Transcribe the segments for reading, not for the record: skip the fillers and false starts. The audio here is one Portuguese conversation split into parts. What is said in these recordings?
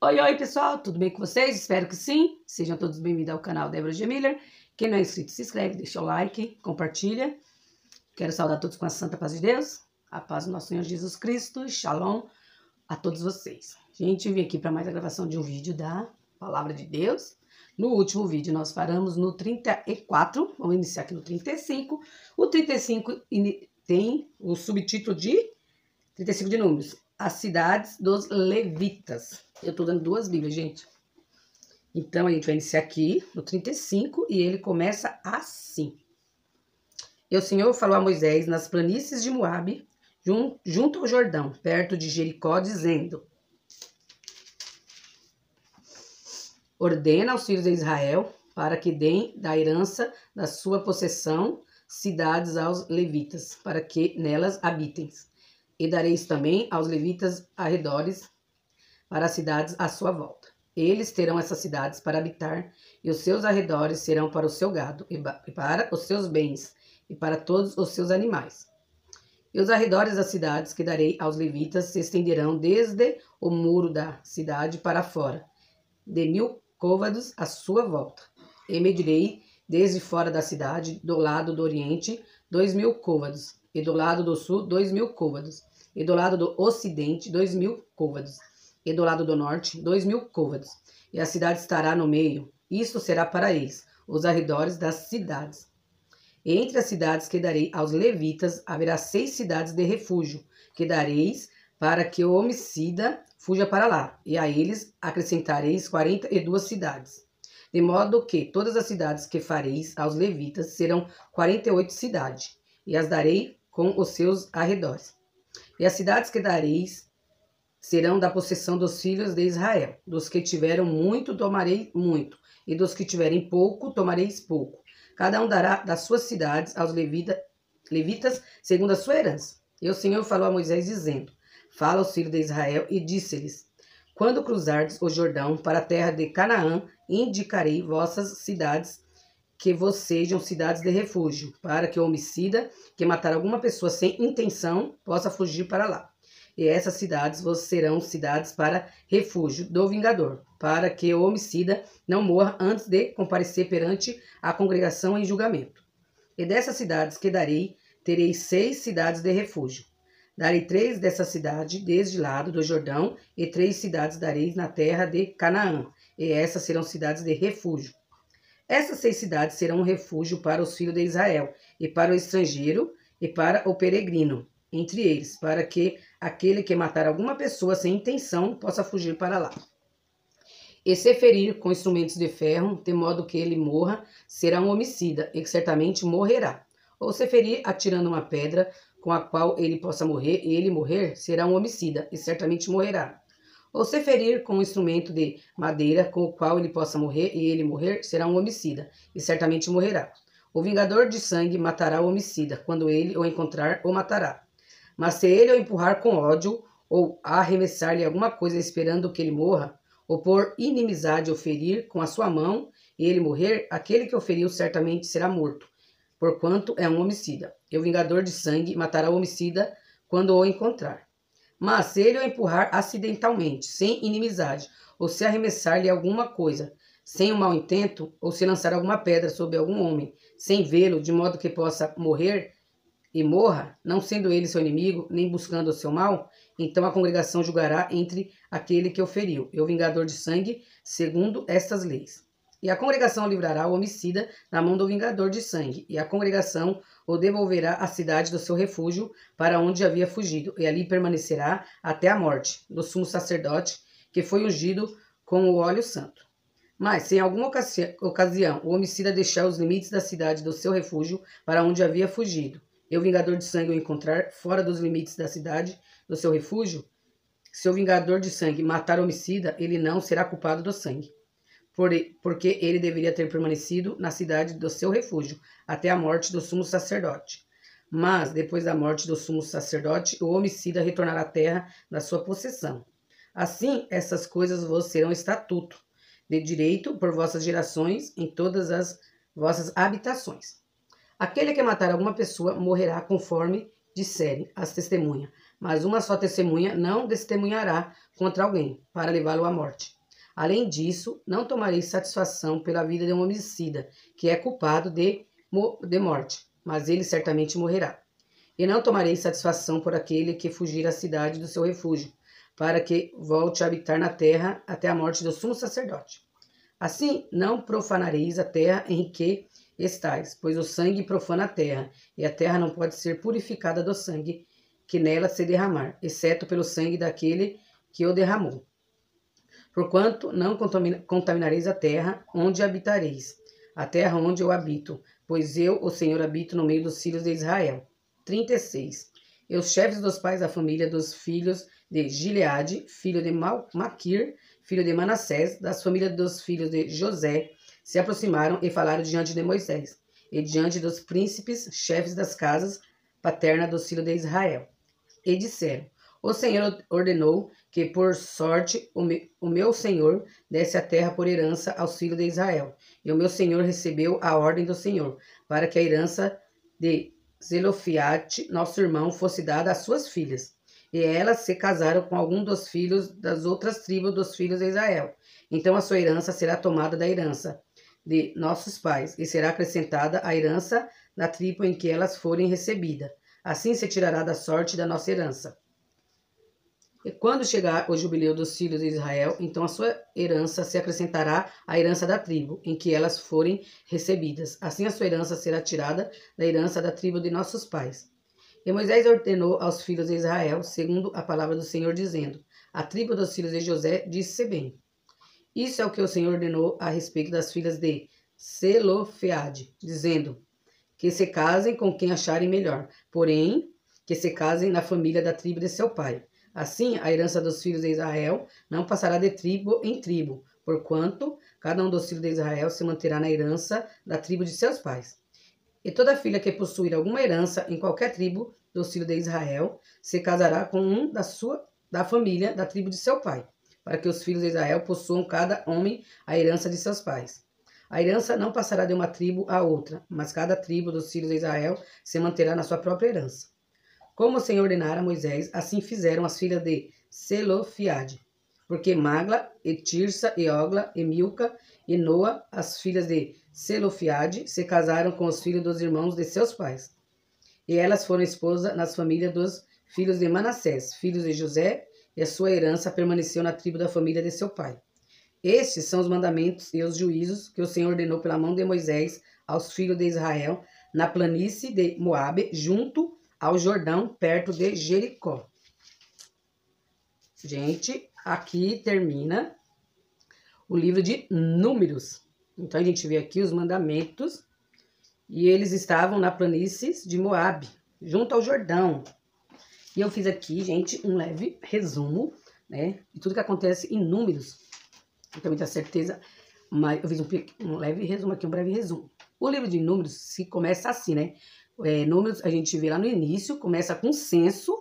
Oi, oi, pessoal, tudo bem com vocês? Espero que sim. Sejam todos bem-vindos ao canal Débora G. Miller. Quem não é inscrito, se inscreve, deixa o like, compartilha. Quero saudar todos com a santa paz de Deus, a paz do nosso Senhor Jesus Cristo, shalom a todos vocês. Gente, eu vim aqui para mais a gravação de um vídeo da Palavra de Deus. No último vídeo nós paramos no 34, vamos iniciar aqui no 35. O 35 tem o subtítulo de 35 de Números, as cidades dos levitas. Eu tô dando duas bíblias, gente. Então, a gente vai iniciar aqui no 35 e ele começa assim. E o Senhor falou a Moisés nas planícies de Moabe, junto ao Jordão, perto de Jericó, dizendo: ordena aos filhos de Israel para que deem da herança da sua possessão cidades aos levitas, para que nelas habitem. E dareis também aos levitas arredores para as cidades à sua volta. Eles terão essas cidades para habitar, e os seus arredores serão para o seu gado, e para os seus bens, e para todos os seus animais. E os arredores das cidades que darei aos levitas se estenderão desde o muro da cidade para fora, de 1000 côvados à sua volta. E medirei desde fora da cidade, do lado do oriente, 2000 côvados, e do lado do sul, 2000 côvados, e do lado do ocidente, 2000 côvados, e do lado do norte, 2000 côvados. E a cidade estará no meio. Isto será para eles, os arredores das cidades. E entre as cidades que darei aos levitas, haverá 6 cidades de refúgio, que dareis para que o homicida fuja para lá. E a eles acrescentareis 42 cidades. De modo que todas as cidades que fareis aos levitas serão 48 cidades, e as darei com os seus arredores. E as cidades que dareis serão da possessão dos filhos de Israel. Dos que tiveram muito, tomarei muito, e dos que tiverem pouco, tomareis pouco. Cada um dará das suas cidades aos levitas segundo a sua herança. E o Senhor falou a Moisés, dizendo: fala aos filhos de Israel e disse-lhes: quando cruzardes o Jordão para a terra de Canaã, indicarei vossas cidades, que vos sejam cidades de refúgio, para que o homicida que matar alguma pessoa sem intenção possa fugir para lá. E essas cidades vos serão cidades para refúgio do vingador, para que o homicida não morra antes de comparecer perante a congregação em julgamento. E dessas cidades que darei, terei 6 cidades de refúgio. Darei 3 dessa cidade desde lado do Jordão, e 3 cidades darei na terra de Canaã, e essas serão cidades de refúgio. Essas 6 cidades serão um refúgio para os filhos de Israel, e para o estrangeiro, e para o peregrino entre eles, para que aquele que matar alguma pessoa sem intenção possa fugir para lá. E se ferir com instrumentos de ferro, de modo que ele morra, será um homicida, e certamente morrerá. Ou se ferir atirando uma pedra, com a qual ele possa morrer, e ele morrer, será um homicida, e certamente morrerá. Ou se ferir com um instrumento de madeira, com o qual ele possa morrer, e ele morrer, será um homicida, e certamente morrerá. O vingador de sangue matará o homicida, quando ele o encontrar, o matará. Mas se ele o empurrar com ódio, ou arremessar-lhe alguma coisa esperando que ele morra, ou por inimizade o ferir com a sua mão, e ele morrer, aquele que o feriu certamente será morto, porquanto é um homicida. E o vingador de sangue matará o homicida quando o encontrar. Mas se ele o empurrar acidentalmente, sem inimizade, ou se arremessar-lhe alguma coisa, sem um mau intento, ou se lançar alguma pedra sobre algum homem, sem vê-lo, de modo que possa morrer, e morra, não sendo ele seu inimigo, nem buscando o seu mal, então a congregação julgará entre aquele que o feriu, e o vingador de sangue, segundo estas leis. E a congregação livrará o homicida na mão do vingador de sangue, e a congregação o devolverá à cidade do seu refúgio, para onde havia fugido, e ali permanecerá até a morte do sumo sacerdote, que foi ungido com o óleo santo. Mas, se em alguma ocasião o homicida deixar os limites da cidade do seu refúgio, para onde havia fugido, e o vingador de sangue o encontrar fora dos limites da cidade do seu refúgio, se o vingador de sangue matar o homicida, ele não será culpado do sangue, porque ele deveria ter permanecido na cidade do seu refúgio até a morte do sumo sacerdote. Mas, depois da morte do sumo sacerdote, o homicida retornará à terra da sua possessão. Assim, essas coisas vos serão estatuto de direito por vossas gerações em todas as vossas habitações. Aquele que matar alguma pessoa morrerá conforme disserem as testemunhas, mas uma só testemunha não testemunhará contra alguém, para levá-lo à morte. Além disso, não tomareis satisfação pela vida de um homicida, que é culpado de morte, mas ele certamente morrerá. E não tomareis satisfação por aquele que fugir à cidade do seu refúgio, para que volte a habitar na terra até a morte do sumo sacerdote. Assim, não profanareis a terra em que estais, pois o sangue profana a terra, e a terra não pode ser purificada do sangue que nela se derramar, exceto pelo sangue daquele que o derramou. Porquanto não contaminareis a terra onde habitareis, a terra onde eu habito, pois eu, o Senhor, habito no meio dos filhos de Israel. 36. E os chefes dos pais da família dos filhos de Gileade, filho de Maquir, filho de Manassés, das famílias dos filhos de José, se aproximaram e falaram diante de Moisés, e diante dos príncipes, chefes das casas paternas dos filhos de Israel. E disseram: O Senhor ordenou que, por sorte, o meu Senhor desse a terra por herança aos filhos de Israel. E o meu Senhor recebeu a ordem do Senhor, para que a herança de Zelofiate, nosso irmão, fosse dada às suas filhas. E elas se casaram com algum dos filhos das outras tribos dos filhos de Israel. Então a sua herança será tomada da herança de nossos pais, e será acrescentada à herança da tribo em que elas forem recebidas. Assim se tirará da sorte da nossa herança. E quando chegar o jubileu dos filhos de Israel, então a sua herança se acrescentará à herança da tribo em que elas forem recebidas. Assim a sua herança será tirada da herança da tribo de nossos pais. E Moisés ordenou aos filhos de Israel, segundo a palavra do Senhor, dizendo: A tribo dos filhos de José disse bem. Isso é o que o Senhor ordenou a respeito das filhas de Zelofeade, dizendo: Que se casem com quem acharem melhor, porém, que se casem na família da tribo de seu pai. Assim, a herança dos filhos de Israel não passará de tribo em tribo, porquanto cada um dos filhos de Israel se manterá na herança da tribo de seus pais. E toda filha que possuir alguma herança em qualquer tribo dos filhos de Israel se casará com um da família da tribo de seu pai, para que os filhos de Israel possuam cada homem a herança de seus pais. A herança não passará de uma tribo a outra, mas cada tribo dos filhos de Israel se manterá na sua própria herança. Como o Senhor ordenara a Moisés, assim fizeram as filhas de Zelofiade. Porque Magla, e Tirsa, e Ogla, e Milca, e Noa, as filhas de Zelofiade, se casaram com os filhos dos irmãos de seus pais. E elas foram esposas nas famílias dos filhos de Manassés, filhos de José, e a sua herança permaneceu na tribo da família de seu pai. Estes são os mandamentos e os juízos que o Senhor ordenou pela mão de Moisés aos filhos de Israel, na planície de Moabe, junto ao Jordão, perto de Jericó. Gente, aqui termina o livro de Números. Então a gente vê aqui os mandamentos e eles estavam na planície de Moabe, junto ao Jordão. E eu fiz aqui, gente, um leve resumo, né, de tudo que acontece em Números. Não tenho muita certeza, mas eu fiz um leve resumo aqui, um breve resumo. O livro de Números se começa assim, né? Números, a gente vê lá no início, começa com um censo,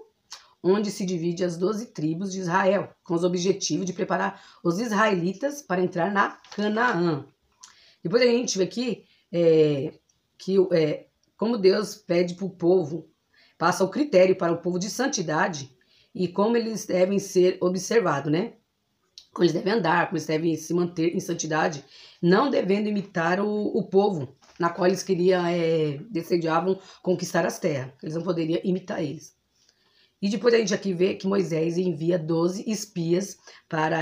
onde se divide as 12 tribos de Israel, com os objetivos de preparar os israelitas para entrar na Canaã. Depois a gente vê aqui como Deus pede para o povo, passa o critério para o povo de santidade e como eles devem ser observados, né? Como eles devem andar, como eles devem se manter em santidade, não devendo imitar o povo, na qual eles desejavam conquistar as terras. Eles não poderiam imitar eles. E depois a gente aqui vê que Moisés envia 12 espias para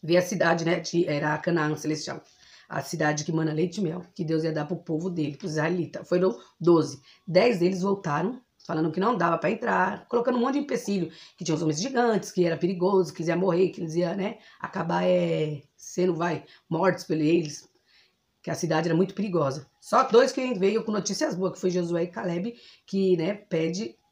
ver a cidade, né? Era a Canaã celestial. A cidade que mana leite e mel, que Deus ia dar para o povo dele, para os israelitas. Foram 12. 10 deles voltaram, falando que não dava para entrar, colocando um monte de empecilho, que tinha os homens gigantes, que era perigoso, que eles iam morrer, que eles iam, né, acabar sendo, mortos por eles, que a cidade era muito perigosa. Só 2 que veio com notícias boas, que foi Josué e Caleb, que, né,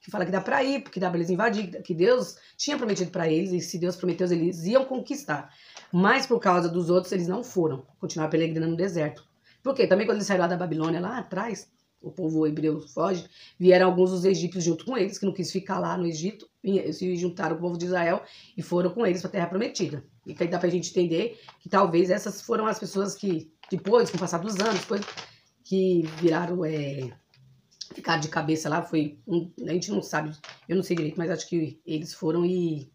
que fala que dá para ir, porque dá para eles invadir, que Deus tinha prometido para eles, e se Deus prometeu, eles iam conquistar. Mas por causa dos outros, eles não foram, continuaram peregrinando no deserto. Por quê? Também quando eles saíram lá da Babilônia, lá atrás, o povo hebreu foge, vieram alguns dos egípcios junto com eles, que não quis ficar lá no Egito, se juntaram com o povo de Israel e foram com eles para a Terra Prometida. E aí dá para a gente entender que talvez essas foram as pessoas que, depois, com o passar dos anos, que ficaram de cabeça lá, a gente não sabe, eu não sei direito, mas acho que eles foram e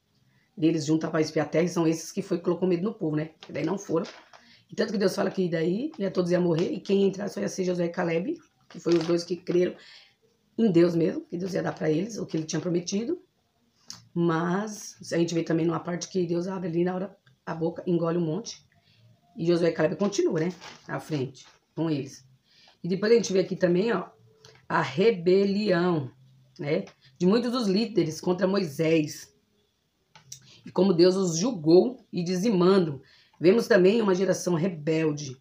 deles juntam para espiar a terra, e são esses que colocou medo no povo, né? E daí não foram. E tanto que Deus fala que daí todos iam morrer, e quem ia entrar só ia ser Josué e Caleb, que foi os dois que creram em Deus mesmo, que Deus ia dar para eles o que ele tinha prometido. Mas a gente vê também numa parte que Deus abre ali na hora a boca, engole um monte. E Josué e Caleb continua, né? À frente, com eles. E depois a gente vê aqui também, ó, a rebelião, né? De muitos dos líderes contra Moisés. E como Deus os julgou e dizimando. Vemos também uma geração rebelde,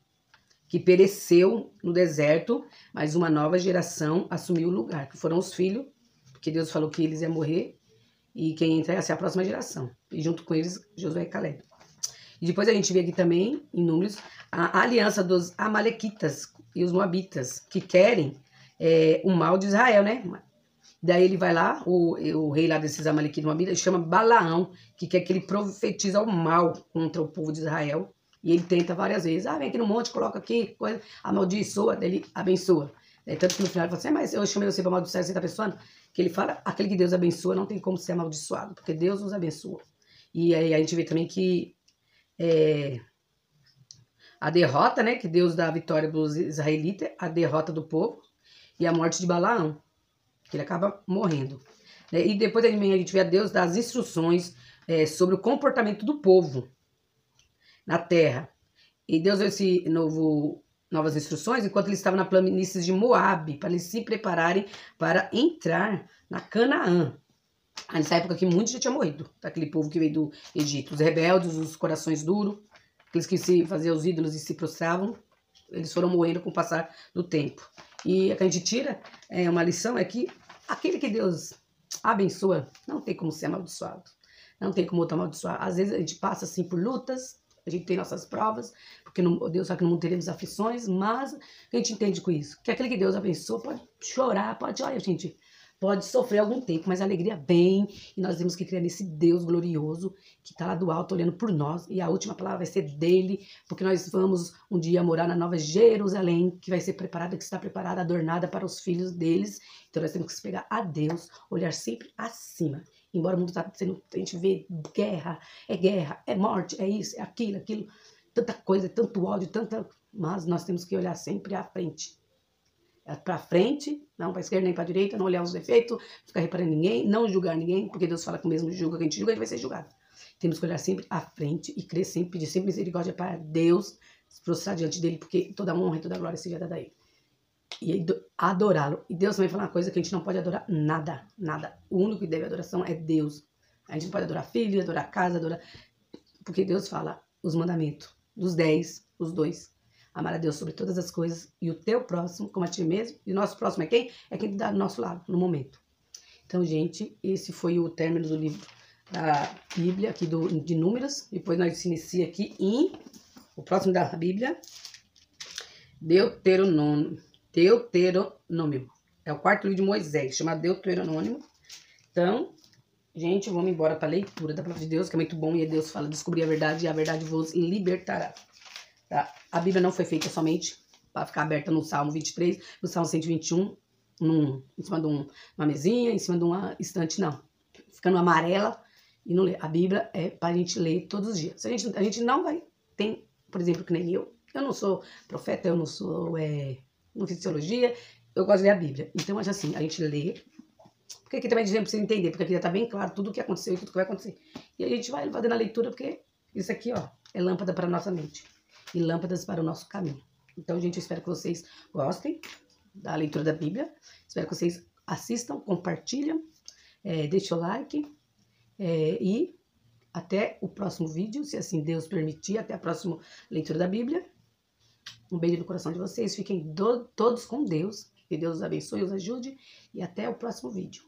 que pereceu no deserto, mas uma nova geração assumiu o lugar, que foram os filhos, porque Deus falou que eles iam morrer, e quem entra ia ser a próxima geração. E junto com eles, Josué e Caleb. E depois a gente vê aqui também, em Números, a aliança dos amalequitas e os moabitas, que querem o mal de Israel, né? Daí ele vai lá, o rei lá desses amalequitas e moabitas, chama Balaão, que quer que ele profetiza o mal contra o povo de Israel. E ele tenta várias vezes. Vem aqui no monte, coloca aqui, coisa, amaldiçoa, daí ele abençoa. Tanto que no final ele fala assim, mas eu chamei você para amaldiçoar, você está abençoando? Que ele fala, aquele que Deus abençoa não tem como ser amaldiçoado, porque Deus nos abençoa. E aí a gente vê também que a derrota, né, que Deus dá a vitória dos israelitas, a derrota do povo e a morte de Balaão, que ele acaba morrendo. E depois também a gente vê a Deus dar as instruções sobre o comportamento do povo na terra. E Deus deu novas instruções enquanto eles estavam na planície de Moabe, para eles se prepararem para entrar na Canaã. Nessa época que muitos já tinham morrido, daquele povo que veio do Egito. Os rebeldes, os corações duros, aqueles que se faziam os ídolos e se prostravam, eles foram morrendo com o passar do tempo. E a que a gente tira uma lição é que aquele que Deus abençoa não tem como ser amaldiçoado. Não tem como outro amaldiçoar. Às vezes a gente passa assim por lutas, a gente tem nossas provas, porque Deus sabe que no mundo teremos aflições, mas a gente entende com isso. Que aquele que Deus abençoa pode chorar, olha, gente, pode sofrer algum tempo, mas a alegria vem, e nós temos que crer nesse Deus glorioso que está lá do alto olhando por nós, e a última palavra vai ser dele, porque nós vamos um dia morar na Nova Jerusalém, que vai ser preparada, que está preparada, adornada para os filhos deles. Então nós temos que se pegar a Deus, olhar sempre acima. Embora o mundo está sendo, a gente vê guerra, é morte, é isso, é aquilo, tanta coisa, tanto ódio, mas nós temos que olhar sempre à frente. Para frente, não para esquerda nem para direita, não olhar os defeitos, ficar reparando ninguém, não julgar ninguém, porque Deus fala que o mesmo julga que a gente vai ser julgado. Temos que olhar sempre à frente e crer sempre, pedir sempre misericórdia para Deus, se prostrar diante dele, porque toda honra e toda glória seja dada a ele. E adorá-lo. E Deus também fala uma coisa que a gente não pode adorar nada, nada. O único que deve adoração é Deus. A gente não pode adorar filho, adorar casa, porque Deus fala os mandamentos, dos 10, os 2. Amar a Deus sobre todas as coisas e o teu próximo como a ti mesmo. E o nosso próximo é quem? É quem está do nosso lado, no momento. Então, gente, esse foi o término do livro da Bíblia, aqui de Números. Depois nós se inicia aqui o próximo da Bíblia, Deuteronômio. É o quarto livro de Moisés, chamado Deuteronômio. Então, gente, vamos embora para a leitura da palavra de Deus, que é muito bom. E Deus fala, descobrir a verdade e a verdade vos libertará. Tá? A Bíblia não foi feita somente para ficar aberta no Salmo 23, no Salmo 121, em cima de uma mesinha, em cima de uma estante, não. Ficando amarela e não ler. A Bíblia é para a gente ler todos os dias. A gente não vai, tem, por exemplo, que nem eu não sou profeta, eu não sou, não fiz teologia, eu gosto de ler a Bíblia. Então, mas assim, a gente lê, porque aqui também dizemos para você entender, porque aqui já está bem claro tudo o que aconteceu e tudo o que vai acontecer. E a gente vai fazendo a leitura, porque isso aqui, ó, é lâmpada para a nossa mente e lâmpadas para o nosso caminho. Então, gente, eu espero que vocês gostem da leitura da Bíblia. Espero que vocês assistam, compartilhem, deixem o like e até o próximo vídeo, se assim Deus permitir, até a próxima leitura da Bíblia. Um beijo no coração de vocês, fiquem todos com Deus, que Deus os abençoe, os ajude e até o próximo vídeo.